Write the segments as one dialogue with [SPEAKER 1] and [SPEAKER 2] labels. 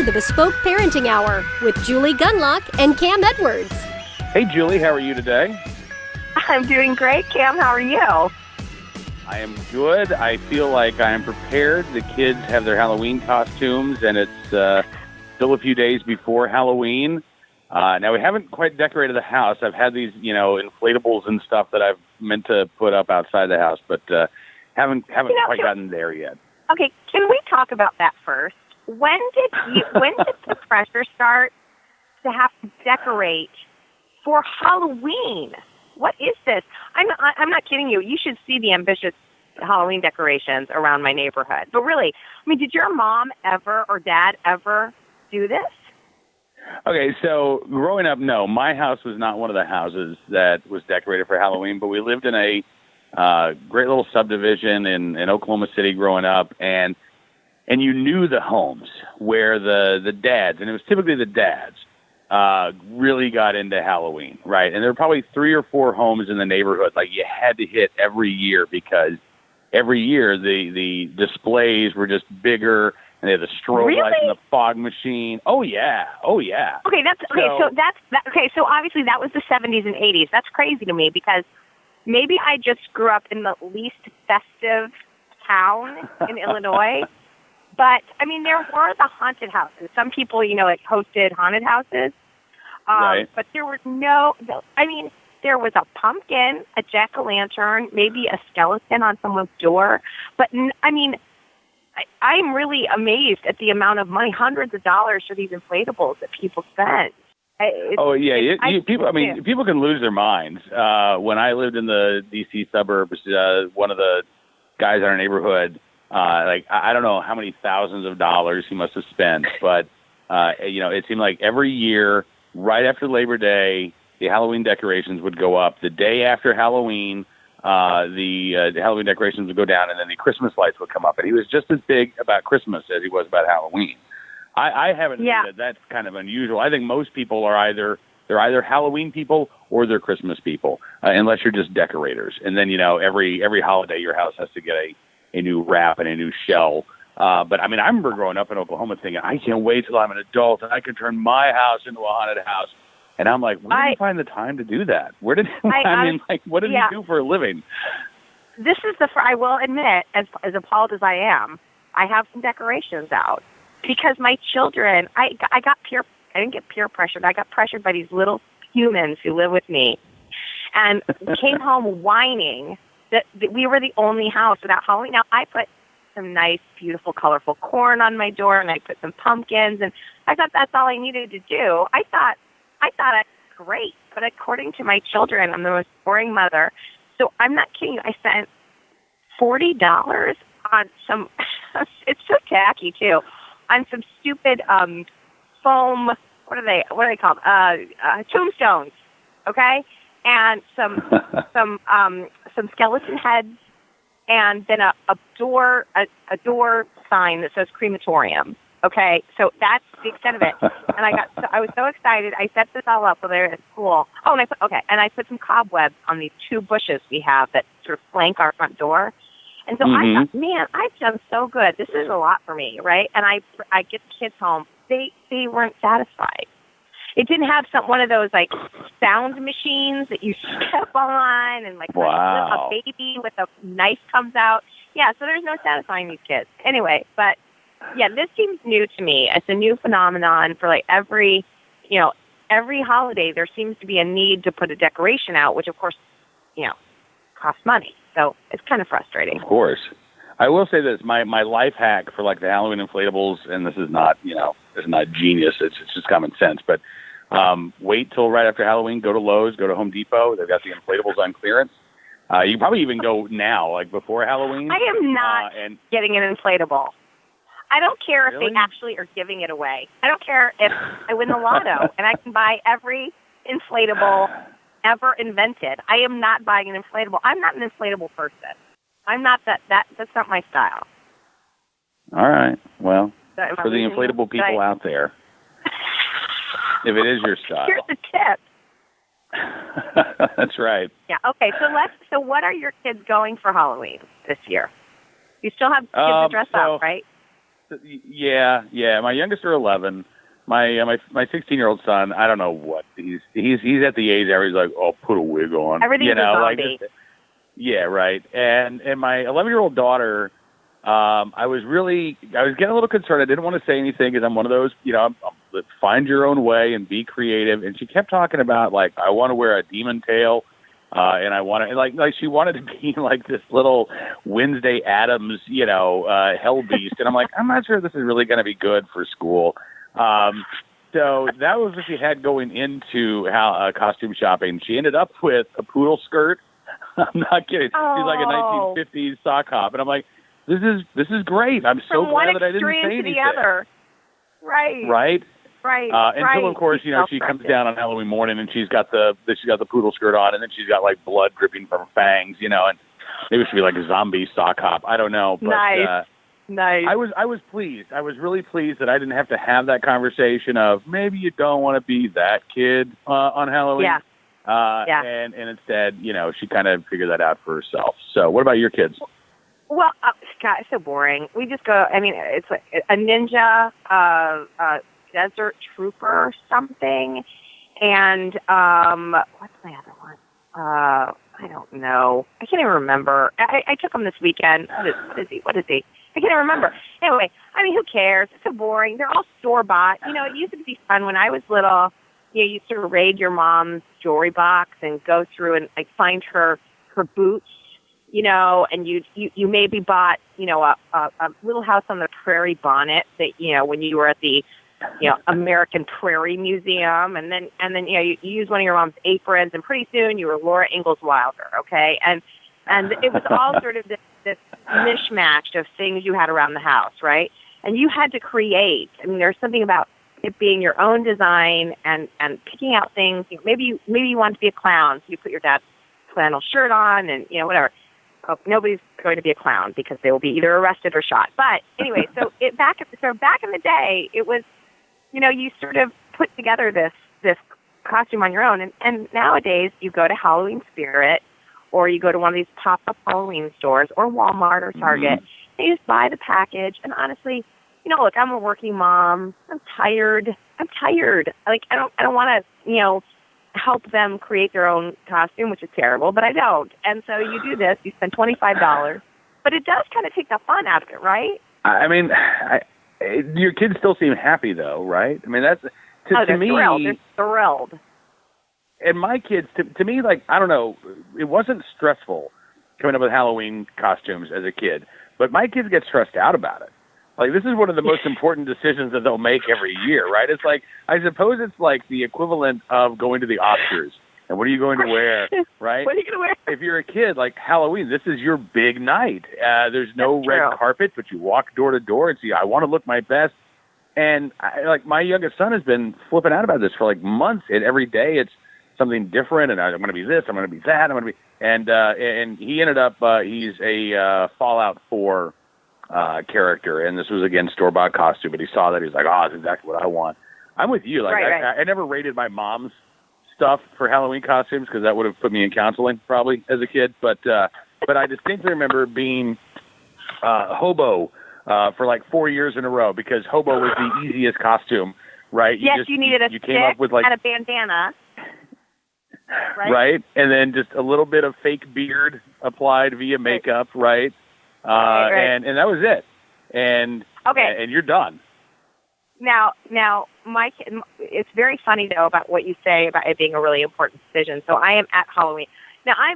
[SPEAKER 1] the Bespoke Parenting Hour with Julie Gunlock and Cam Edwards.
[SPEAKER 2] Hey, Julie, how are you today?
[SPEAKER 3] I'm doing great, Cam. How are you?
[SPEAKER 2] I am good. I feel like I am prepared. The kids have their Halloween costumes, and it's still a few days before Halloween. Now, we haven't quite decorated the house. I've had these, inflatables and stuff that I've meant to put up outside the house, but haven't quite gotten there yet.
[SPEAKER 3] Okay, can we talk about that first? When did the pressure start to have to decorate for Halloween? What is this? I'm not kidding you. You should see the ambitious Halloween decorations around my neighborhood. But really, did your mom ever or dad ever do this?
[SPEAKER 2] Okay, so growing up, no. My house was not one of the houses that was decorated for Halloween, but we lived in a great little subdivision in Oklahoma City growing up, and you knew the homes where the dads, and it was typically the dads, really got into Halloween, right? And there were probably 3 or 4 homes in the neighborhood like you had to hit every year, because every year the displays were just bigger, and they had the strobe lights and the fog machine. Oh yeah.
[SPEAKER 3] Okay, so obviously that was the 70s and 80s. That's crazy to me, because maybe I just grew up in the least festive town in Illinois. But, there were the haunted houses. Some people, hosted haunted houses.
[SPEAKER 2] Right.
[SPEAKER 3] But there was there was a pumpkin, a jack-o'-lantern, maybe a skeleton on someone's door. But, I'm really amazed at the amount of money, hundreds of dollars for these inflatables that people spend.
[SPEAKER 2] People can lose their minds. When I lived in the D.C. suburbs, one of the guys in our neighborhood, I don't know how many thousands of dollars he must have spent, but, it seemed like every year, right after Labor Day, the Halloween decorations would go up. The day after Halloween, the Halloween decorations would go down, and then the Christmas lights would come up. And he was just as big about Christmas as he was about Halloween. I haven't seen that. That's kind of unusual. I think most people are they're either Halloween people or they're Christmas people, unless you're just decorators. And then, every holiday your house has to get a new wrap and a new shell. But I remember growing up in Oklahoma thinking, I can't wait till I'm an adult and I can turn my house into a haunted house. And I'm like, where did you find the time to do that? What did you do for a living?
[SPEAKER 3] This is I will admit, as appalled as I am, I have some decorations out because my children, I didn't get peer pressured. I got pressured by these little humans who live with me, and came home whining that we were the only house without Halloween. Now, I put some nice, beautiful, colorful corn on my door, and I put some pumpkins, and I thought that's all I needed to do. I thought that's great, but according to my children, I'm the most boring mother. So I'm not kidding you. I spent $40 on some, it's so tacky too, on some stupid foam, what are they called? Tombstones, okay? And some skeleton heads, and then a door sign that says crematorium. Okay, so that's the extent of it. And I was so excited. I set this all up there at school. Oh, and I put some cobwebs on these 2 bushes we have that sort of flank our front door. And so I thought, man, I've done so good. This is a lot for me, right? And I get the kids home. They weren't satisfied. It didn't have one of those sound machines that you step on and
[SPEAKER 2] wow.
[SPEAKER 3] a baby with a knife comes out. Yeah, so there's no satisfying these kids. Anyway, but yeah, this seems new to me. It's a new phenomenon for every holiday. There seems to be a need to put a decoration out, which of course, costs money. So it's kind of frustrating.
[SPEAKER 2] Of course. I will say this, my life hack for the Halloween inflatables, and this is not, this is not genius. It's just common sense, but wait till right after Halloween, go to Lowe's, go to Home Depot. They've got the inflatables on clearance. You can probably even go now, before Halloween.
[SPEAKER 3] I am not getting an inflatable. I don't care if
[SPEAKER 2] Really?
[SPEAKER 3] they actually are giving it away. I don't care if I win the lotto and I can buy every inflatable ever invented. I am not buying an inflatable. I'm not an inflatable person. I'm not that's not my style.
[SPEAKER 2] All right. Well,
[SPEAKER 3] So
[SPEAKER 2] for the inflatable people out there, if it is your style.
[SPEAKER 3] Here's the tip.
[SPEAKER 2] That's right.
[SPEAKER 3] Yeah. Okay. So what are your kids going for Halloween this year? You still have kids to dress up, right?
[SPEAKER 2] Yeah. My youngest are 11. My 16-year-old son, I don't know what he's at the age where he's like, oh, put a wig on.
[SPEAKER 3] Everything's
[SPEAKER 2] you know,
[SPEAKER 3] a
[SPEAKER 2] like
[SPEAKER 3] zombie.
[SPEAKER 2] just, yeah, right. And my 11-year-old daughter, I was getting a little concerned. I didn't want to say anything because I'm one of those, I'm find your own way and be creative. And she kept talking about like, I want to wear a demon tail. And I want to, like she wanted to be like this little Wednesday Addams, hell beast. And I'm like, I'm not sure this is really going to be good for school. So that was what she had going into costume shopping. She ended up with a poodle skirt. I'm not kidding.
[SPEAKER 3] Oh.
[SPEAKER 2] She's like a 1950s sock hop. And I'm like, this is great. I'm so glad that I didn't say anything.
[SPEAKER 3] From one extreme to the other.
[SPEAKER 2] Right.
[SPEAKER 3] Until
[SPEAKER 2] of course, she comes down on Halloween morning and she's got the poodle skirt on, and then she's got like blood dripping from her fangs, and maybe it should be like a zombie sock hop. I don't know. But,
[SPEAKER 3] nice.
[SPEAKER 2] I was pleased. I was really pleased that I didn't have to have that conversation of maybe you don't want to be that kid on Halloween.
[SPEAKER 3] Yeah.
[SPEAKER 2] And instead, she kind of figured that out for herself. So what about your kids?
[SPEAKER 3] Well, God, it's so boring. We just go, it's like a ninja, desert trooper or something. And what's my other one? I don't know. I can't even remember. I took them this weekend. What is he? I can't even remember. Anyway, who cares? It's so boring. They're all store-bought. It used to be fun when I was little. You used to raid your mom's jewelry box and go through and like find her boots, and you maybe bought, a Little House on the Prairie bonnet that, when you were at the, American Prairie Museum, and then you used one of your mom's aprons, and pretty soon you were Laura Ingalls Wilder, okay? And it was all sort of this mishmash of things you had around the house, right? And you had to create. There's something about it being your own design and picking out things. Maybe you want to be a clown, so you put your dad's flannel shirt on and, whatever. Oh, nobody's going to be a clown because they will be either arrested or shot. But anyway, so back in the day, it was, you sort of put together this costume on your own. And nowadays, you go to Halloween Spirit, or you go to one of these pop-up Halloween stores, or Walmart or Target, and you just buy the package. And honestly, look, I'm a working mom. I'm tired. Like, I don't want to, help them create their own costume, which is terrible, but I don't. And so you do this, you spend $25, but it does kind of take the fun out of it, right?
[SPEAKER 2] Your kids still seem happy though, right? That's to me.
[SPEAKER 3] They're thrilled.
[SPEAKER 2] And my kids, to me, like, I don't know, it wasn't stressful coming up with Halloween costumes as a kid, but my kids get stressed out about it. Like, this is one of the most important decisions that they'll make every year, right? It's like, I suppose it's like the equivalent of going to the Oscars. And what are you going to wear, right?
[SPEAKER 3] What are you going to wear?
[SPEAKER 2] If you're a kid, like Halloween, this is your big night. There's no red carpet, but you walk door to door and see, I want to look my best. And my youngest son has been flipping out about this for like months. And every day it's something different. And I'm going to be this, I'm going to be that, I'm going to be, and he ended up, he's a Fallout 4 character, and this was again store-bought costume, but he saw that, he's like, that's exactly what I want. I'm with you. Like, right. I never rated my mom's stuff for Halloween costumes because that would have put me in counseling probably as a kid, but I distinctly remember being hobo for like 4 years in a row, because hobo was the easiest costume, right?
[SPEAKER 3] Yes, you needed a
[SPEAKER 2] stick
[SPEAKER 3] came up with, like, and a bandana.
[SPEAKER 2] Right? And then just a little bit of fake beard applied via makeup, right?
[SPEAKER 3] Right.
[SPEAKER 2] And that was it. And and you're done.
[SPEAKER 3] Now, Mike, it's very funny though about what you say about it being a really important decision. So I am at Halloween. Now I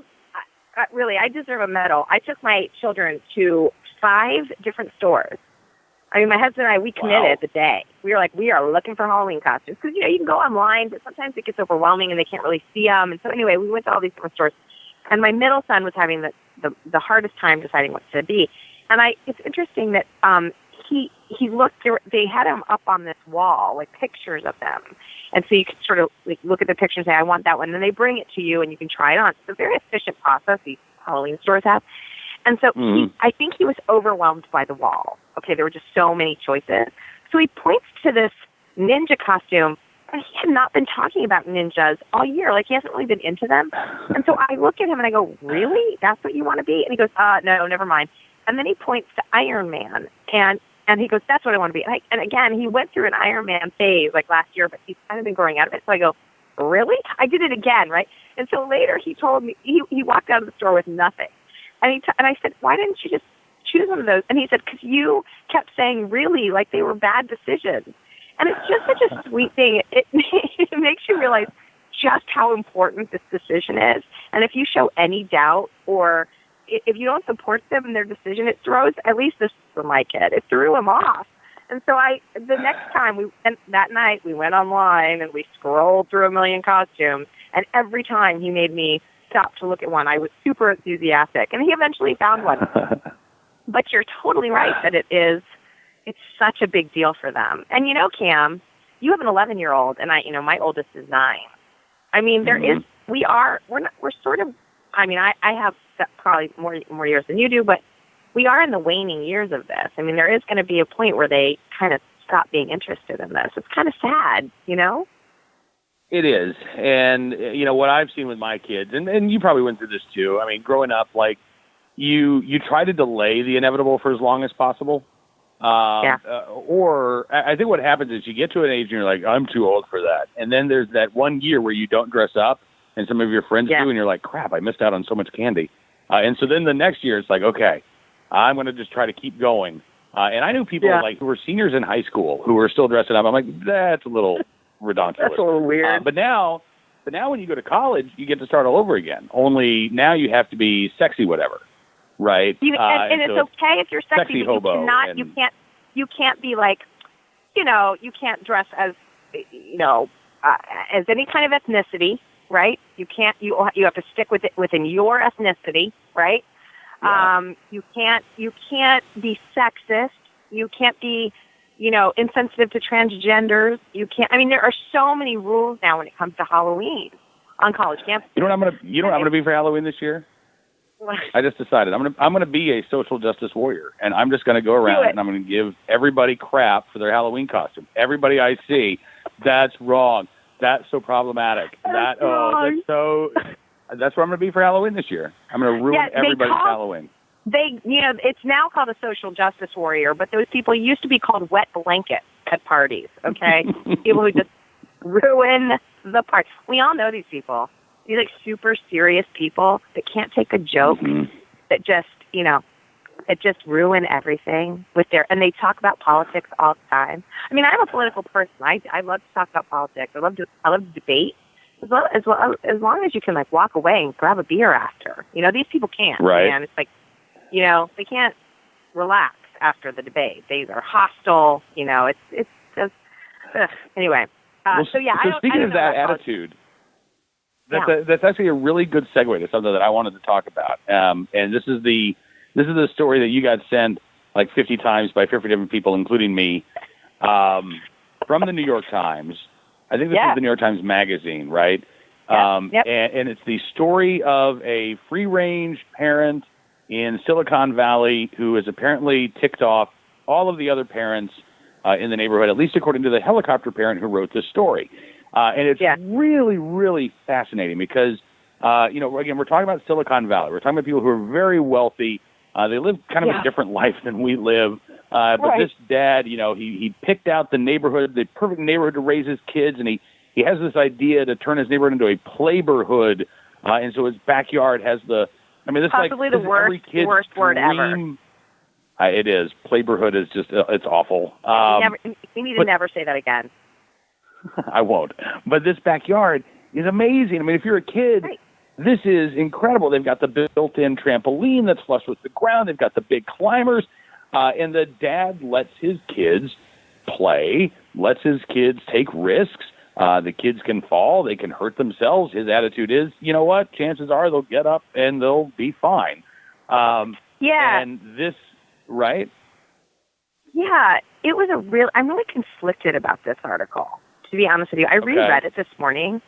[SPEAKER 3] deserve a medal. I took my children to 5 different stores. My husband and I, we committed the day. We were like, we are looking for Halloween costumes. Because, you can go online, but sometimes it gets overwhelming and they can't really see them. And so anyway, we went to all these different stores. And my middle son was having the hardest time deciding what to be. And it's interesting that he looked, they had him up on this wall, like pictures of them. And so you could sort of like look at the picture and say, I want that one. And then they bring it to you and you can try it on. It's a very efficient process these Halloween stores have. And so I think he was overwhelmed by the wall. Okay, there were just so many choices. So he points to this ninja costume, and he had not been talking about ninjas all year. Like, he hasn't really been into them. And so I look at him and I go, really? That's what you want to be? And he goes, no, never mind. And then he points to Iron Man. And And he goes, that's what I want to be. And again, he went through an Ironman phase like last year, but he's kind of been growing out of it. So I go, really? I did it again, right? And so later he told me, he walked out of the store with nothing. And and I said, why didn't you just choose one of those? And he said, because you kept saying really, like they were bad decisions. And it's just such a sweet thing. It makes you realize just how important this decision is. And if you show any doubt or if you don't support them in their decision, it throws, at least this for my kid, it threw him off. And so the next time that night we went online and we scrolled through a million costumes, and every time he made me stop to look at one, I was super enthusiastic, and he eventually found one. But you're totally right that it's such a big deal for them. And Cam, you have an 11-year-old, and my oldest is 9. I mean, we're sort of, I mean, I have probably more years than you do, but we are in the waning years of this. I mean, there is going to be a point where they kind of stop being interested in this. It's kind of sad,
[SPEAKER 2] It is. And, what I've seen with my kids, and you probably went through this too. I mean, growing up, like, you try to delay the inevitable for as long as possible. Or I think what happens is you get to an age and you're like, I'm too old for that. And then there's that one year where you don't dress up and some of your friends do, and you're like, crap, I missed out on so much candy. And so then the next year it's like, okay, I'm going to just try to keep going. And I knew people like who were seniors in high school who were still dressing up. I'm like, that's a little redonkulous.
[SPEAKER 3] That's a little weird.
[SPEAKER 2] But now when you go to college, you get to start all over again. Only now you have to be sexy, whatever, right?
[SPEAKER 3] And it's okay if you're sexy, but
[SPEAKER 2] hobo
[SPEAKER 3] you can't be like, you can't dress as, as any kind of ethnicity, right? You can't. You have to stick with it within your ethnicity, right?
[SPEAKER 2] Yeah.
[SPEAKER 3] You can't be sexist. You can't be, insensitive to transgenders. You can't. I mean, there are so many rules now when it comes to Halloween on college campuses.
[SPEAKER 2] You know what I'm gonna be for Halloween this year?
[SPEAKER 3] What?
[SPEAKER 2] I just decided I'm gonna be a social justice warrior, and I'm just gonna go around and I'm gonna give everybody crap for their Halloween costume. Everybody I see, that's wrong. That's so problematic. That's what I'm going to be for Halloween this year. I'm going to ruin everybody's Halloween.
[SPEAKER 3] It's now called a social justice warrior, but those people used to be called wet blankets at parties, okay? People who just ruin the party. We all know these people. These super serious people that can't take a joke, that just ruin everything with and they talk about politics all the time. I mean, I'm a political person. I love to talk about politics. I love to debate. As long as you can walk away and grab a beer after. These people can't.
[SPEAKER 2] Right.
[SPEAKER 3] And it's they can't relax after the debate. They are hostile. It's just anyway.
[SPEAKER 2] So speaking of that attitude, that's actually a really good segue to something that I wanted to talk about. And this is the story that you got sent like 50 times by 50 different people, including me, from the New York Times. I think this is the New York Times Magazine, right? And it's the story of a free-range parent in Silicon Valley who has apparently ticked off all of the other parents in the neighborhood, at least according to the helicopter parent who wrote this story. And it's really, really fascinating because, again, we're talking about Silicon Valley. We're talking about people who are very wealthy. They live kind of a different life than we live. But this dad, he picked out the neighborhood, the perfect neighborhood to raise his kids, and he has this idea to turn his neighborhood into a playborhood. And so his backyard has
[SPEAKER 3] possibly the worst word ever.
[SPEAKER 2] It is. Playborhood is just, it's awful.
[SPEAKER 3] You need to never say that again.
[SPEAKER 2] I won't. But this backyard is amazing. I mean, if you're a kid, this is incredible. They've got the built-in trampoline that's flush with the ground. They've got the big climbers. And the dad lets his kids play, lets his kids take risks. The kids can fall. They can hurt themselves. His attitude is, you know what? Chances are they'll get up and they'll be fine. And this, right?
[SPEAKER 3] Yeah, it was I'm really conflicted about this article, to be honest with you. I reread it this morning,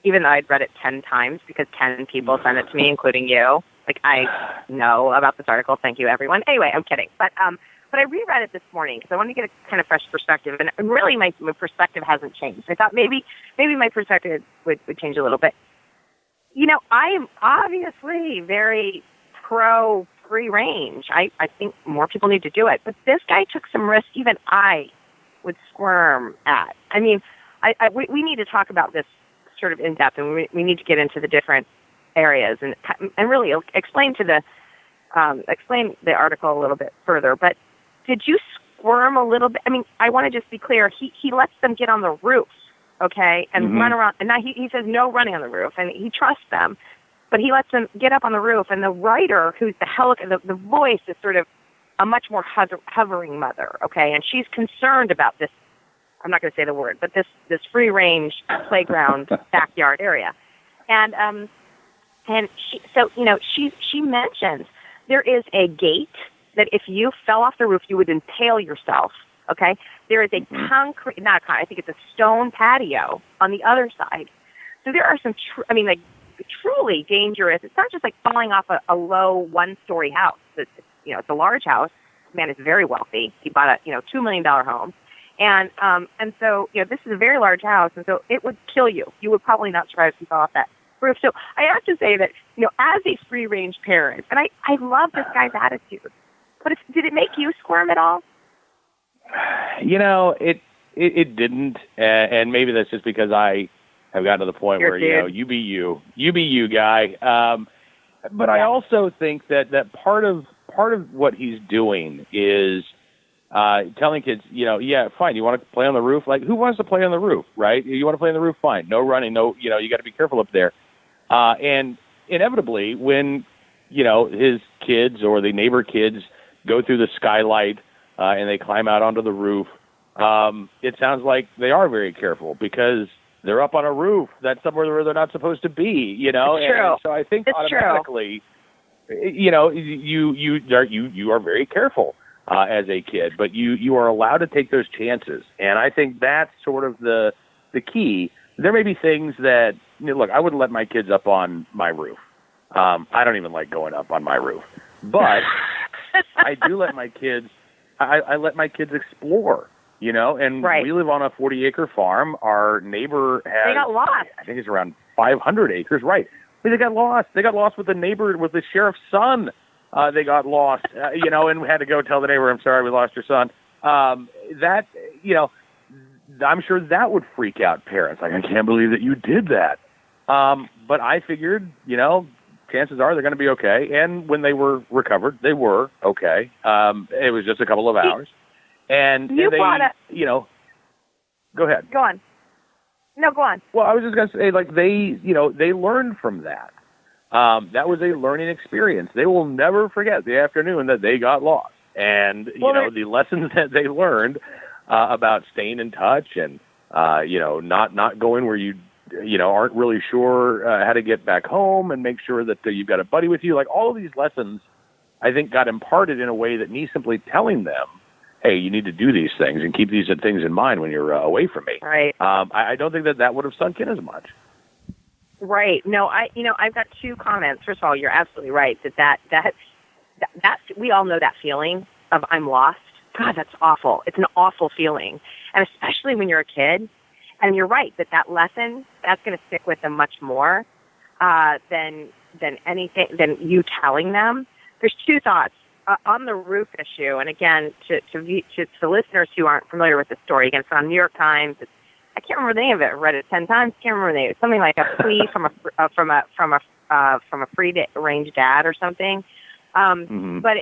[SPEAKER 3] even though I'd read it 10 times because 10 people sent it to me, including you. I know about this article. Thank you, everyone. Anyway, I'm kidding. But I reread it this morning because I wanted to get a kind of fresh perspective. And really, my perspective hasn't changed. I thought maybe my perspective would change a little bit. I am obviously very pro free range. I think more people need to do it. But this guy took some risks even I would squirm at. I mean, we need to talk about this sort of in depth, and we need to get into the different areas and really explain the article a little bit further. But did you squirm a little bit? I mean, I want to just be clear. He lets them get on the roof, okay, and run around. And now he says no running on the roof, and he trusts them. But he lets them get up on the roof, and the writer, who's the voice, is sort of a much more hovering mother, okay? And she's concerned about this, I'm not going to say the word, but this free-range playground backyard area. And she mentions there is a gate that if you fell off the roof, you would impale yourself, okay? There is a I think it's a stone patio on the other side. So there are some, truly dangerous. It's not just like falling off a low one-story house. It's a large house. This man is very wealthy. He bought a $2 million home, and so this is a very large house, and so it would kill you. You would probably not survive if you fell off that roof. So I have to say that as a free-range parent, and I love this guy's attitude, but did it make you squirm at all?
[SPEAKER 2] It didn't, and maybe that's just because I have gotten to the point where, you be you, guy. But I also think that part of what he's doing is telling kids, fine, you want to play on the roof? Like, who wants to play on the roof, right? You want to play on the roof? Fine. No running, you got to be careful up there. And inevitably, when, his kids or the neighbor kids go through the skylight and they climb out onto the roof, it sounds like they are very careful because they're up on a roof that's somewhere where they're not supposed to be,
[SPEAKER 3] It's true.
[SPEAKER 2] And so I think automatically, you are very careful as a kid, but you are allowed to take those chances. And I think that's sort of the key. There may be things that, look, I wouldn't let my kids up on my roof. I don't even like going up on my roof, but I do let my kids, I let my kids explore. And
[SPEAKER 3] right.
[SPEAKER 2] We live on a 40-acre farm. Our neighbor has,
[SPEAKER 3] they got lost.
[SPEAKER 2] I think it's around 500 acres, right? But they got lost. They got lost with the neighbor, with the sheriff's son. They got lost, and had to go tell the neighbor, I'm sorry, we lost your son. I'm sure that would freak out parents. Like, I can't believe that you did that. But I figured, chances are they're going to be okay. And when they were recovered, they were okay. It was just a couple of hours. And
[SPEAKER 3] go ahead.
[SPEAKER 2] Go on.
[SPEAKER 3] No, go on.
[SPEAKER 2] Well, I was just going to say, like, they learned from that. That was a learning experience. They will never forget the afternoon that they got lost. And, the lessons that they learned about staying in touch and, not going where you aren't really sure how to get back home and make sure that you've got a buddy with you. Like, all of these lessons, I think, got imparted in a way that me simply telling them, hey, you need to do these things and keep these things in mind when you're away from me.
[SPEAKER 3] Right.
[SPEAKER 2] I don't think that would have sunk in as much.
[SPEAKER 3] Right. No, I've got two comments. First of all, you're absolutely right that we all know that feeling of I'm lost. God, that's awful. It's an awful feeling. And especially when you're a kid. And you're right that lesson, that's going to stick with them much more than you telling them. There's two thoughts. On the roof issue, and again, to the listeners who aren't familiar with the story, again, it's on New York Times. I can't remember the name of it. I read it 10 times. Can't remember the name. It's something like a plea from a free range dad or something. But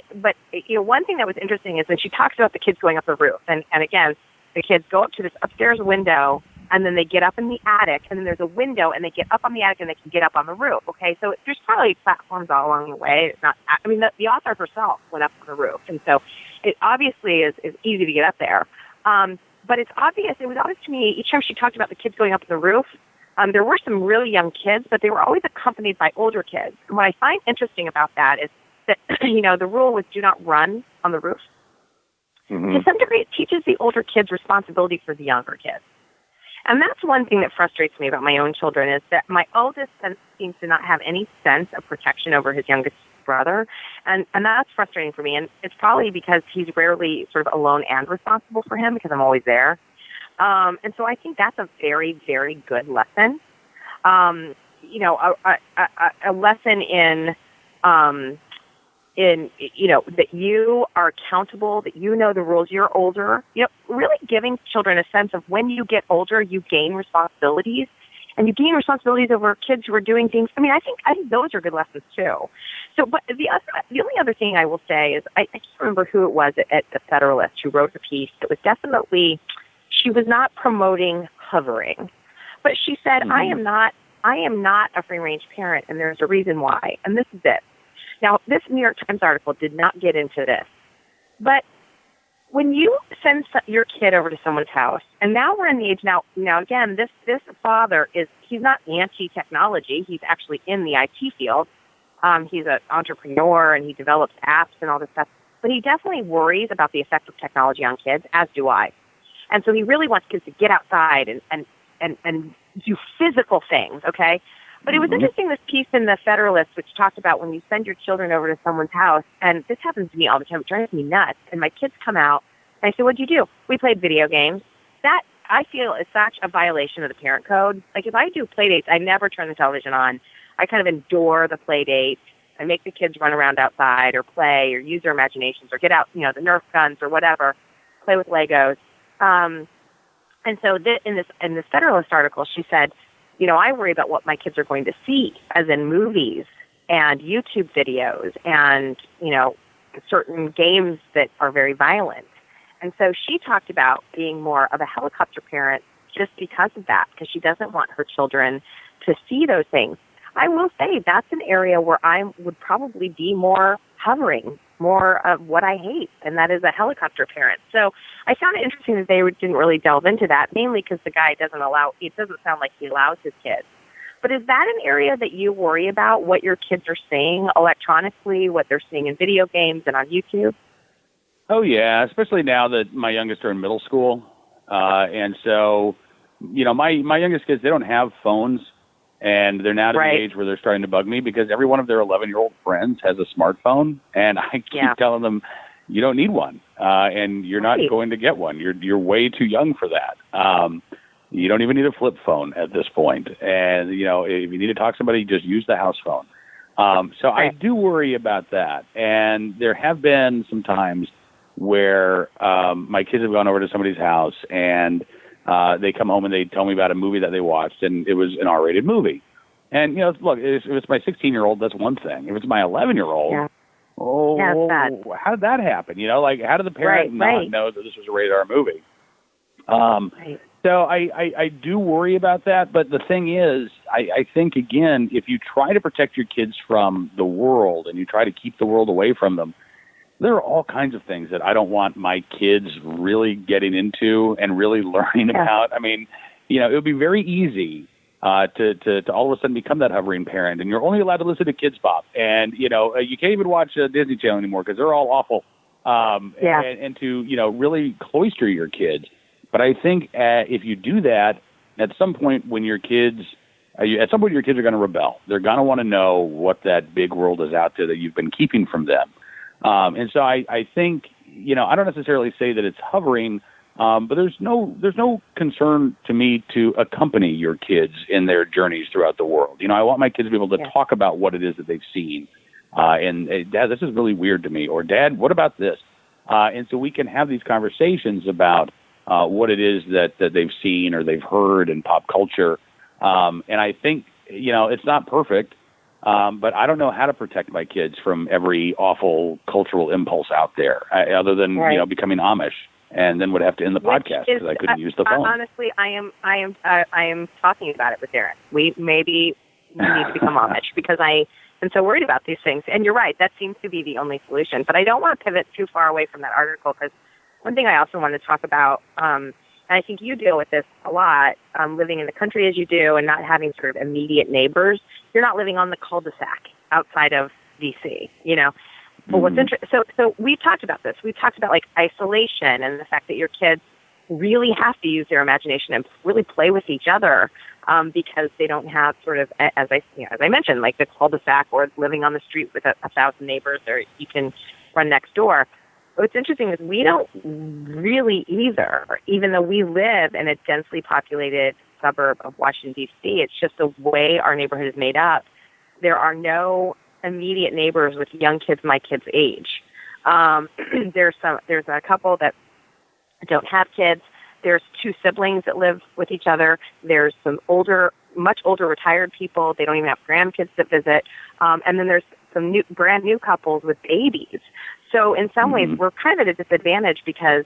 [SPEAKER 3] one thing that was interesting is when she talks about the kids going up the roof, and again, the kids go up to this upstairs window, and then they get up in the attic, and then there's a window, and they get up on the attic, and they can get up on the roof. Okay, so there's probably platforms all along the way. It's not. I mean, the author herself went up on the roof, and so it obviously is easy to get up there. But it's obvious. It was obvious to me each time she talked about the kids going up on the roof. There were some really young kids, but they were always accompanied by older kids. And what I find interesting about that is that the rule was do not run on the roof. Mm-hmm. To some degree, it teaches the older kids responsibility for the younger kids. And that's one thing that frustrates me about my own children is that my oldest seems to not have any sense of protection over his youngest brother. And that's frustrating for me. And it's probably because he's rarely sort of alone and responsible for him because I'm always there. And so I think that's a very, very good lesson. A lesson in that you are accountable, that you know the rules, you're older, really giving children a sense of when you get older, you gain responsibilities, and you gain responsibilities over kids who are doing things. I mean, I think those are good lessons too. So, but the only other thing I will say is I can't remember who it was at the Federalist who wrote the piece. It was definitely, she was not promoting hovering, but she said, I am not a free range parent, and there's a reason why, and this is it. Now, this New York Times article did not get into this, but when you send your kid over to someone's house, and now we're in the age now again, this father he's not anti-technology. He's actually in the IT field. He's an entrepreneur, and he develops apps and all this stuff. But he definitely worries about the effect of technology on kids, as do I. And so he really wants kids to get outside and do physical things, okay? But it was interesting, this piece in the Federalist, which talked about when you send your children over to someone's house, and this happens to me all the time, it drives me nuts, and my kids come out, and I say, what'd you do? We played video games. That, I feel, is such a violation of the parent code. Like, if I do play dates, I never turn the television on. I kind of endure the play date. I make the kids run around outside or play or use their imaginations or get out, the Nerf guns or whatever, play with Legos. And so in this Federalist article, she said, I worry about what my kids are going to see, as in movies and YouTube videos and, certain games that are very violent. And so she talked about being more of a helicopter parent just because of that, because she doesn't want her children to see those things. I will say that's an area where I would probably be more hovering, more of what I hate, and that is a helicopter parent. So I found it interesting that they didn't really delve into that, mainly because the guy doesn't sound like he allows his kids. But is that an area that you worry about, what your kids are seeing electronically, what they're seeing in video games and on YouTube?
[SPEAKER 2] Oh, yeah, especially now that my youngest are in middle school. And so, my youngest kids, they don't have phones. And they're now at the age where they're starting to bug me because every one of their 11-year-old friends has a smartphone. And I keep telling them, you don't need one. And you're not going to get one. You're way too young for that. You don't even need a flip phone at this point. And, if you need to talk to somebody, just use the house phone. So I do worry about that. And there have been some times where my kids have gone over to somebody's house and they come home and they tell me about a movie that they watched, and it was an R-rated movie. And, look, if it's my 16-year-old, that's one thing. If it's my 11-year-old, how did that happen? How did the parent not know that this was a rated R movie? So I do worry about that. But the thing is, I think, again, if you try to protect your kids from the world and you try to keep the world away from them, there are all kinds of things that I don't want my kids really getting into and really learning about. I mean, it would be very easy to all of a sudden become that hovering parent, and you're only allowed to listen to Kids Bop, and you can't even watch Disney Channel anymore because they're all awful. And to really cloister your kids. But I think if you do that, at some point your kids are going to rebel. They're going to want to know what that big world is out there that you've been keeping from them. And so I think, I don't necessarily say that it's hovering, but there's no concern to me to accompany your kids in their journeys throughout the world. I want my kids to be able to talk about what it is that they've seen. And Dad, this is really weird to me. Or Dad, what about this? And so we can have these conversations about what it is that they've seen or they've heard in pop culture. And I think, it's not perfect. But I don't know how to protect my kids from every awful cultural impulse out there, other than becoming Amish, and then would have to end the podcast because I couldn't use the phone.
[SPEAKER 3] Honestly, I am talking about it with Derek. We maybe need to become Amish because I am so worried about these things. And you're right, that seems to be the only solution. But I don't want to pivot too far away from that article because one thing I also want to talk about. And I think you deal with this a lot, living in the country as you do and not having sort of immediate neighbors. You're not living on the cul-de-sac outside of D.C., But what's interesting, so we've talked about this. We've talked about, isolation and the fact that your kids really have to use their imagination and really play with each other because they don't have sort of, as I mentioned, like the cul-de-sac or living on the street with 1,000 neighbors or you can run next door. What's interesting is we don't really either, even though we live in a densely populated suburb of Washington, D.C. It's just the way our neighborhood is made up. There are no immediate neighbors with young kids my kids' age. There's a couple that don't have kids. There's two siblings that live with each other. There's some much older retired people. They don't even have grandkids to visit. And then there's some brand new couples with babies. So in some ways, we're kind of at a disadvantage because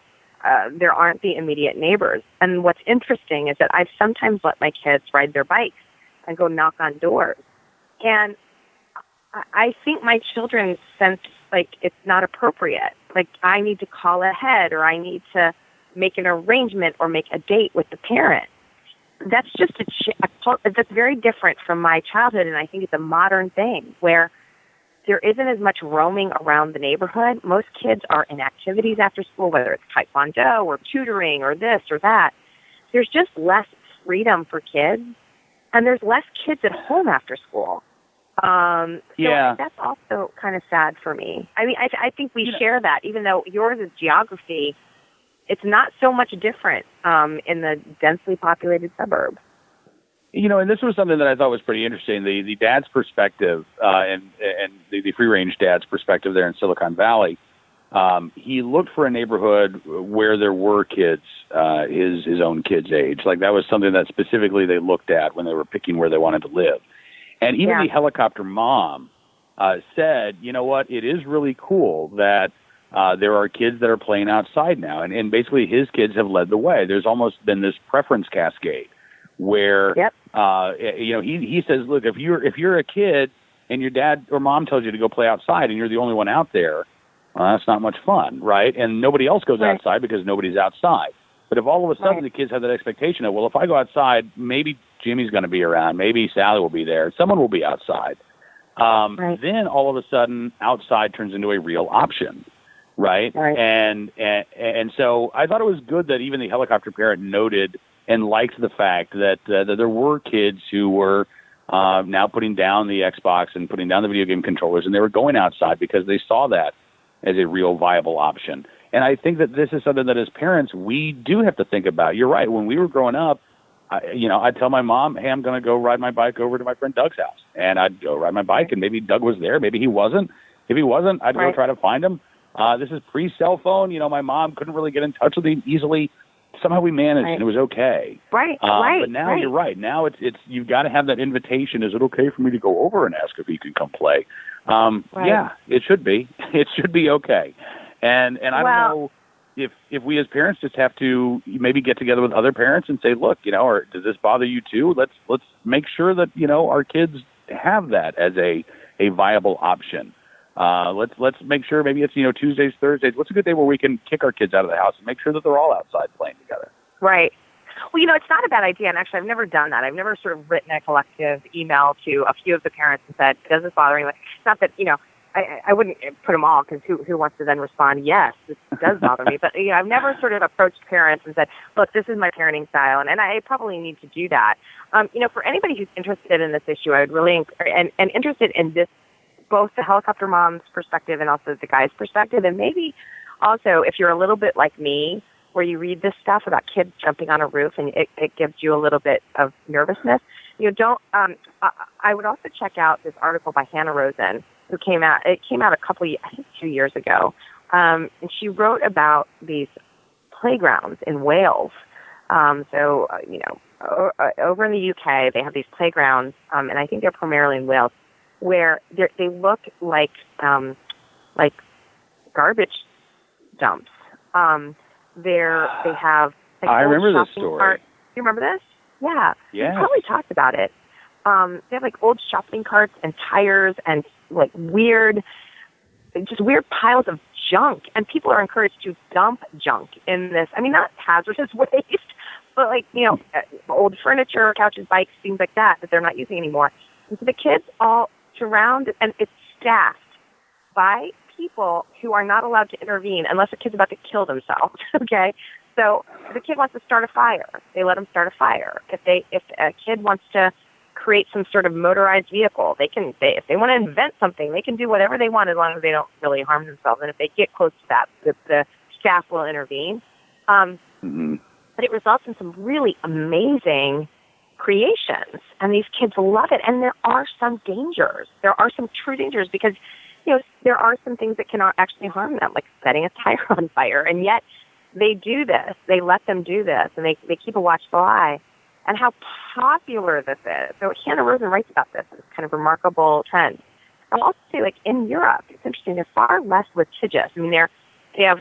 [SPEAKER 3] there aren't the immediate neighbors. And what's interesting is that I've sometimes let my kids ride their bikes and go knock on doors. And I think my children sense like it's not appropriate. Like I need to call ahead, or I need to make an arrangement or make a date with the parent. That's just that's very different from my childhood, and I think it's a modern thing where there isn't as much roaming around the neighborhood. Most kids are in activities after school, whether it's taekwondo or tutoring or this or that. There's just less freedom for kids, and there's less kids at home after school. So that's also kind of sad for me. I mean, I think we share that, even though yours is geography. It's not so much different in the densely populated suburb.
[SPEAKER 2] And this was something that I thought was pretty interesting. The dad's perspective and the free-range dad's perspective there in Silicon Valley, he looked for a neighborhood where there were kids, his own kids' age. Like that was something that specifically they looked at when they were picking where they wanted to live. And even the helicopter mom said, you know what, it is really cool that there are kids that are playing outside now. And basically his kids have led the way. There's almost been this preference cascade where, he says, look, if you're a kid and your dad or mom tells you to go play outside and you're the only one out there, well, that's not much fun, right? And nobody else goes outside because nobody's outside. But if all of a sudden the kids have that expectation of, well, if I go outside, maybe Jimmy's going to be around, maybe Sally will be there, someone will be outside. Then all of a sudden outside turns into a real option. Right. And so I thought it was good that even the helicopter parent noted and liked the fact that there were kids who were now putting down the Xbox and putting down the video game controllers, and they were going outside because they saw that as a real viable option. And I think that this is something that as parents, we do have to think about. You're right. When we were growing up, I'd tell my mom, hey, I'm going to go ride my bike over to my friend Doug's house. And I'd go ride my bike, and maybe Doug was there. Maybe he wasn't. If he wasn't, I'd go try to find him. This is pre-cell phone. My mom couldn't really get in touch with him easily. Somehow we managed, and it was okay. But now you're right. Now it's you've got to have that invitation. Is it okay for me to go over and ask if he can come play? Yeah, it should be. It should be okay. And I don't know if we as parents just have to maybe get together with other parents and say, look, or does this bother you too? Let's make sure that our kids have that as a viable option. Let's make sure maybe it's, Tuesdays, Thursdays. What's a good day where we can kick our kids out of the house and make sure that they're all outside playing together? Right.
[SPEAKER 3] Well, it's not a bad idea. And actually, I've never done that. I've never sort of written a collective email to a few of the parents and said, does this bother you? It's not that, I wouldn't put them all because who wants to then respond, yes, this does bother me. But, I've never sort of approached parents and said, look, this is my parenting style. And I probably need to do that. For anybody who's interested in this issue, I would really, and interested in this, both the helicopter mom's perspective and also the guy's perspective. And maybe also if you're a little bit like me, where you read this stuff about kids jumping on a roof and it gives you a little bit of nervousness, I would also check out this article by Hannah Rosen, who came out a couple, I think 2 years ago. And she wrote about these playgrounds in Wales. Over in the UK, they have these playgrounds, and I think they're primarily in Wales, where they look like garbage dumps. They have.
[SPEAKER 2] I remember this story.
[SPEAKER 3] Cart. You remember this? Yeah.
[SPEAKER 2] Yeah.
[SPEAKER 3] We probably talked about it. They have like old shopping carts and tires and like weird piles of junk, and people are encouraged to dump junk in this. I mean, not hazardous waste, but old furniture, couches, bikes, things like that they're not using anymore. And so the kids all surround, and it's staffed by people who are not allowed to intervene unless a kid's about to kill themselves. Okay, so if the kid wants to start a fire, they let them start a fire. If a kid wants to create some sort of motorized vehicle, if they want to invent something, they can do whatever they want as long as they don't really harm themselves. And if they get close to that, the staff will intervene. But it results in some really amazing creations, and these kids love it. And there are some dangers. There are some true dangers because, there are some things that can actually harm them, like setting a tire on fire. And yet they do this. They let them do this, and they keep a watchful eye. And how popular this is. So Hannah Rosen writes about this. It's kind of a remarkable trend. I'll also say, like, in Europe, it's interesting, they're far less litigious. I mean, they have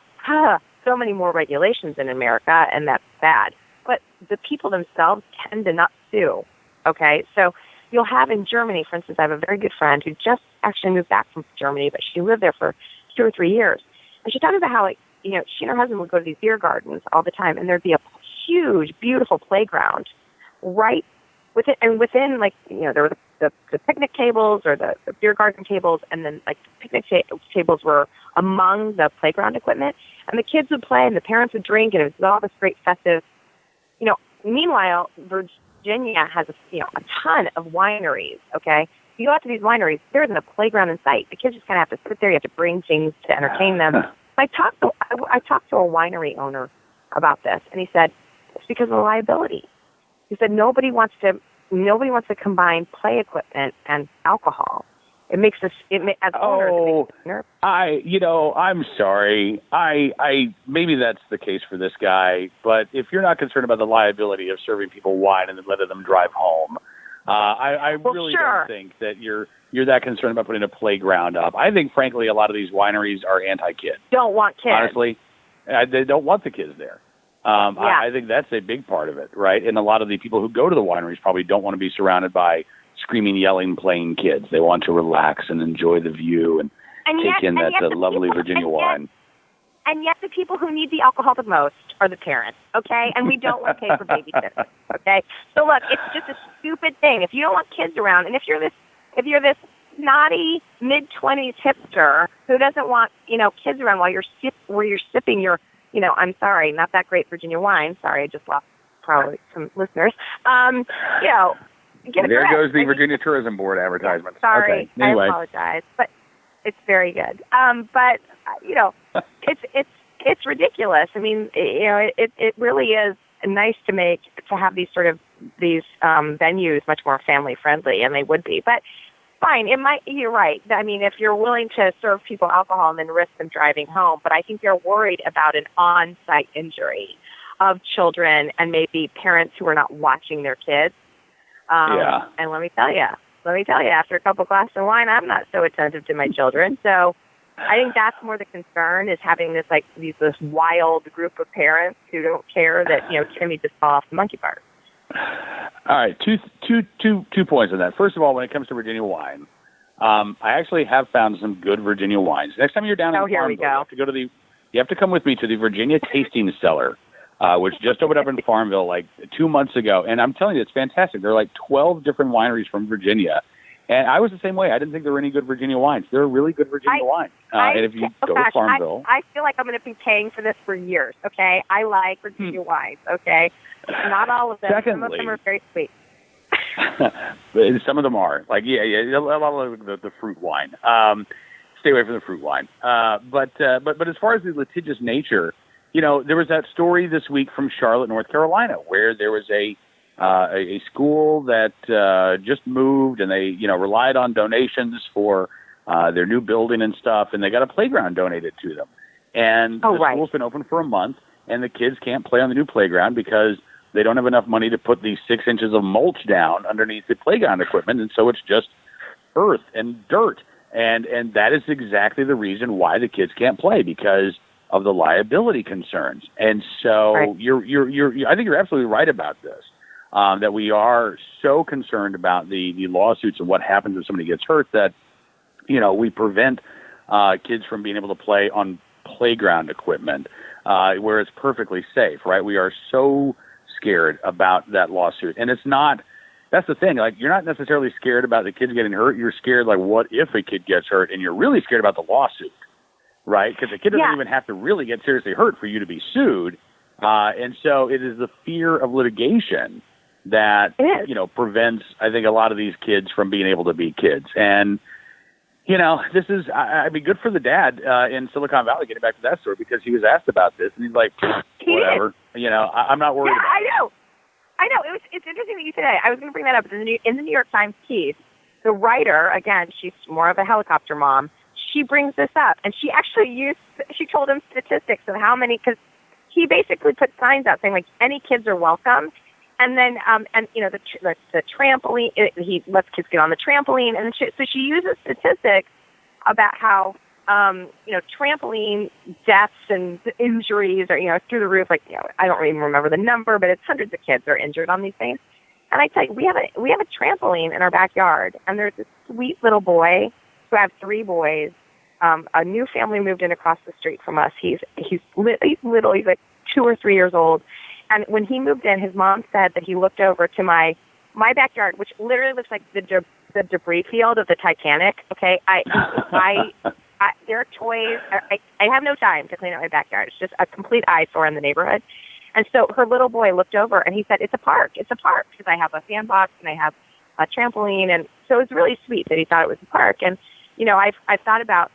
[SPEAKER 3] so many more regulations in America, and that's bad. But the people themselves tend to not sue, okay? So you'll have in Germany, for instance, I have a very good friend who just actually moved back from Germany, but she lived there for 2 or 3 years. And she talked about how, like, she and her husband would go to these beer gardens all the time, and there'd be a huge, beautiful playground right within, like, there were the picnic tables or the beer garden tables, and then, like, the picnic tables were among the playground equipment, and the kids would play and the parents would drink, and it was all this great festive, meanwhile, Virginia has a ton of wineries, okay? You go out to these wineries, there isn't a playground in sight. The kids just kind of have to sit there. You have to bring things to entertain them. I talked to a winery owner about this, and he said, it's because of the liability. He said nobody wants to combine play equipment and alcohol. It makes us as owners.
[SPEAKER 2] I'm sorry. I maybe that's the case for this guy, but if you're not concerned about the liability of serving people wine and then letting them drive home, I really don't think that you're that concerned about putting a playground up. I think, frankly, a lot of these wineries are anti-kid.
[SPEAKER 3] Don't want kids.
[SPEAKER 2] Honestly, they don't want the kids there. I think that's a big part of it, right? And a lot of the people who go to the wineries probably don't want to be surrounded by screaming, yelling, playing kids. They want to relax and enjoy the view and take in that lovely Virginia wine.
[SPEAKER 3] And yet the people who need the alcohol the most are the parents, okay? And we don't want to pay for babysitters, okay? So look, it's just a stupid thing. If you don't want kids around, and if you're this snotty mid-20s hipster who doesn't want, kids around while you're sipping your, I'm sorry, not that great Virginia wine. Sorry, I just lost probably some listeners.
[SPEAKER 2] There goes the Virginia Tourism Board advertisement.
[SPEAKER 3] Sorry,
[SPEAKER 2] okay. Anyway.
[SPEAKER 3] I apologize, but it's very good. But it's ridiculous. I mean, it really is nice to have these venues much more family friendly, and they would be. But fine, you're right. I mean, if you're willing to serve people alcohol and then risk them driving home, but I think they're worried about an on-site injury of children and maybe parents who are not watching their kids. And let me tell you, after a couple glasses of wine, I'm not so attentive to my children. So I think that's more the concern, is having this wild group of parents who don't care that, Timmy just fall off the monkey bar.
[SPEAKER 2] All right. Two points on that. First of all, when it comes to Virginia wine, I actually have found some good Virginia wines. Next time you're down in Farmville, you have to come with me to the Virginia Tasting Cellar, which just opened up in Farmville like 2 months ago. And I'm telling you, it's fantastic. There are like 12 different wineries from Virginia. And I was the same way. I didn't think there were any good Virginia wines. They're really good Virginia wines. And if you go to Farmville...
[SPEAKER 3] I feel like I'm going to be paying for this for years, okay? I like Virginia wines, okay? Not all of them.
[SPEAKER 2] Secondly,
[SPEAKER 3] some of them are very sweet.
[SPEAKER 2] Some of them are. Like, a lot of the fruit wine. Stay away from the fruit wine. But as far as the litigious nature, there was that story this week from Charlotte, North Carolina, where there was a school that just moved, and they relied on donations for their new building and stuff, and they got a playground donated to them. And the school's been open for a month, and the kids can't play on the new playground because they don't have enough money to put these 6 inches of mulch down underneath the playground equipment, and so it's just earth and dirt. And that is exactly the reason why the kids can't play, because of the liability concerns. And so I think you're absolutely right about this. That we are so concerned about the lawsuits and what happens if somebody gets hurt that, we prevent kids from being able to play on playground equipment where it's perfectly safe, right? We are so scared about that lawsuit. And that's the thing, like, you're not necessarily scared about the kids getting hurt. You're scared, like, what if a kid gets hurt? And you're really scared about the lawsuit, right? Because the kid doesn't even have to really get seriously hurt for you to be sued. And so it is the fear of litigation that, prevents, I think, a lot of these kids from being able to be kids. And, this is, good for the dad in Silicon Valley, getting back to that story, because he was asked about this, and he's like, whatever. I'm not worried about it.
[SPEAKER 3] I know it's interesting that you said that. I was going to bring that up in the New York Times piece. The writer, again, she's more of a helicopter mom. She brings this up, and she actually she told him statistics of how many, because he basically put signs out saying like any kids are welcome, and then and you know the trampoline, he lets kids get on the trampoline, and so she uses statistics about how trampoline deaths and injuries are through the roof. Like I don't even remember the number, but it's hundreds of kids are injured on these things. And I tell you, we have a trampoline in our backyard, and there's this sweet little boy who I have 3 boys. A new family moved in across the street from us. He's little. He's like 2 or 3 years old. And when he moved in, his mom said that he looked over to my backyard, which literally looks like the debris field of the Titanic. Okay, there are toys. I have no time to clean up my backyard. It's just a complete eyesore in the neighborhood. And so her little boy looked over and he said, "It's a park. It's a park," because I have a sandbox and I have a trampoline, and so it was really sweet that he thought it was a park. And I've thought about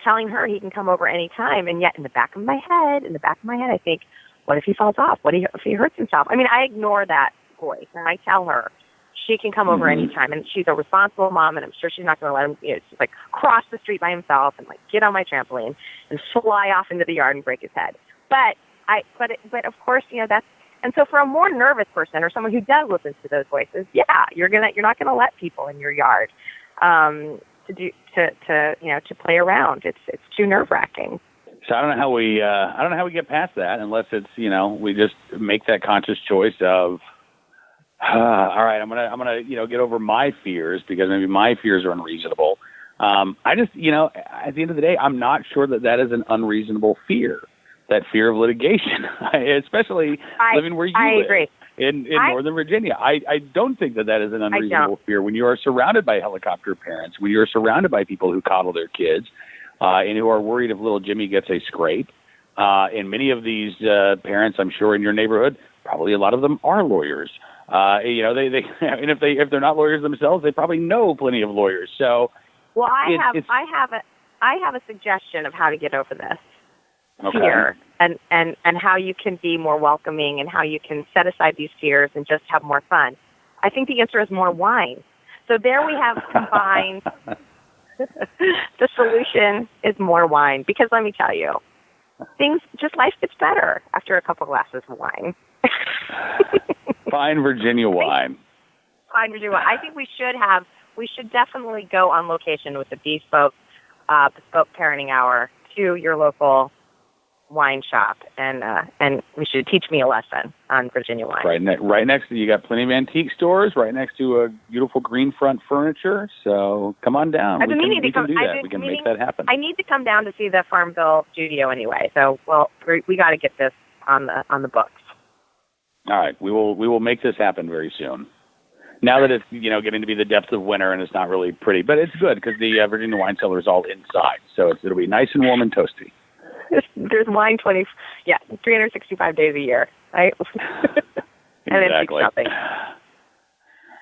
[SPEAKER 3] telling her he can come over anytime, and yet in the back of my head, I think, what if he falls off? What if he hurts himself? I mean, I ignore that voice, and I tell her she can come over anytime, and she's a responsible mom, and I'm sure she's not going to let him just like cross the street by himself and like get on my trampoline and fly off into the yard and break his head. But of course, that's, and so for a more nervous person or someone who does listen to those voices, you're not gonna let people in your yard to play around. It's too nerve-wracking.
[SPEAKER 2] So I don't know how we get past that unless it's we just make that conscious choice of all right, I'm gonna get over my fears because maybe my fears are unreasonable. I just at the end of the day, I'm not sure that is an unreasonable fear. That fear of litigation, especially living where you live
[SPEAKER 3] agree.
[SPEAKER 2] in Northern Virginia. I don't think that is an unreasonable fear when you are surrounded by helicopter parents, when you're surrounded by people who coddle their kids and who are worried if little Jimmy gets a scrape. And many of these parents, I'm sure in your neighborhood, probably a lot of them are lawyers. They and if they're not lawyers themselves, they probably know plenty of lawyers. So,
[SPEAKER 3] well, I have a suggestion of how to get over this.
[SPEAKER 2] Okay.
[SPEAKER 3] Fear and how you can be more welcoming and how you can set aside these fears and just have more fun. I think the answer is more wine. So there we have combined. The solution is more wine, because let me tell you, life gets better after a couple glasses of wine.
[SPEAKER 2] Fine Virginia wine.
[SPEAKER 3] Fine Virginia wine. I think we should definitely go on location with the bespoke parenting hour to your local wine shop, and we should teach me a lesson on Virginia wine.
[SPEAKER 2] Right next to you got plenty of antique stores. Right next to a beautiful green front furniture. So come on down. We can do that. We can make that happen.
[SPEAKER 3] I need to come down to see the Farmville studio anyway. So we got to get this on the books.
[SPEAKER 2] All right, we will make this happen very soon. Now that it's getting to be the depths of winter and it's not really pretty, but it's good because the Virginia wine cellar is all inside, so it'll be nice and warm and toasty.
[SPEAKER 3] There's wine 365 days a year, right?
[SPEAKER 2] Exactly.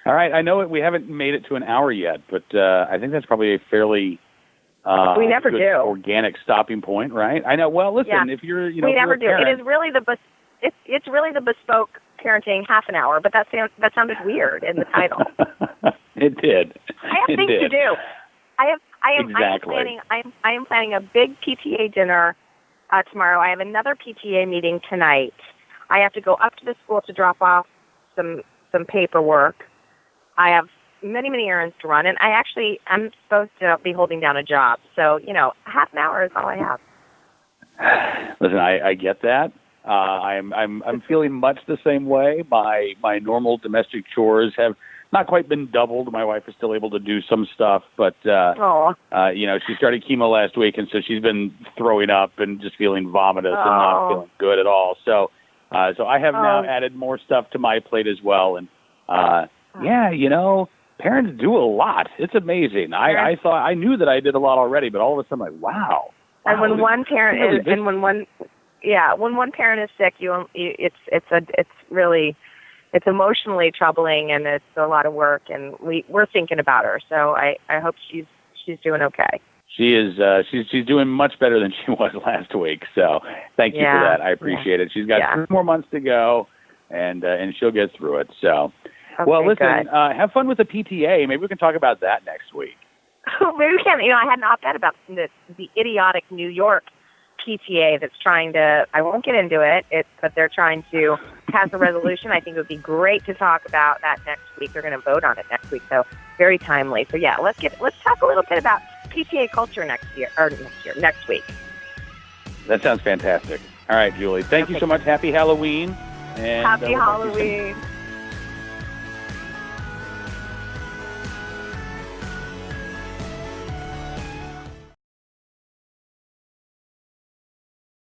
[SPEAKER 2] All right, I know we haven't made it to an hour yet, but I think that's probably a fairly
[SPEAKER 3] we never
[SPEAKER 2] good
[SPEAKER 3] do.
[SPEAKER 2] Organic stopping point, right? I know. Well, listen, if you're
[SPEAKER 3] we never do.
[SPEAKER 2] Parent,
[SPEAKER 3] it is really it's really the bespoke parenting half an hour, but that sounded weird in the title.
[SPEAKER 2] It did.
[SPEAKER 3] I have things to do. I am planning a big PTA dinner tomorrow. I have another PTA meeting tonight. I have to go up to the school to drop off some paperwork. I have many errands to run, and I'm supposed to be holding down a job. So half an hour is all I have.
[SPEAKER 2] Listen, I get that. I'm feeling much the same way. My normal domestic chores have not quite been doubled. My wife is still able to do some stuff, but she started chemo last week, and so she's been throwing up and just feeling vomitous and not feeling good at all. So I have now added more stuff to my plate as well. And parents do a lot. It's amazing. I thought I knew that I did a lot already, but all of a sudden, I'm like, wow.
[SPEAKER 3] And when one parent is, and when one parent is sick, it's emotionally troubling, and it's a lot of work, and we're thinking about her. So I hope she's doing okay.
[SPEAKER 2] She is. She's doing much better than she was last week. So thank you for that. I appreciate it. She's got 3 more months to go. and she'll get through it. So,
[SPEAKER 3] Okay,
[SPEAKER 2] well, listen,
[SPEAKER 3] good.
[SPEAKER 2] have fun with the PTA. Maybe we can talk about that next week.
[SPEAKER 3] Maybe we can. I had an op-ed about the idiotic New York PTA that's trying to, I won't get into it, but they're trying to pass a resolution. I think it would be great to talk about that next week. They're going to vote on it next week, so very timely. So yeah, let's talk a little bit about PTA culture next week.
[SPEAKER 2] That sounds fantastic. All right, Julie. Thank you so much. Happy Halloween. And
[SPEAKER 3] Happy
[SPEAKER 2] we'll talk to you soon.
[SPEAKER 3] Halloween.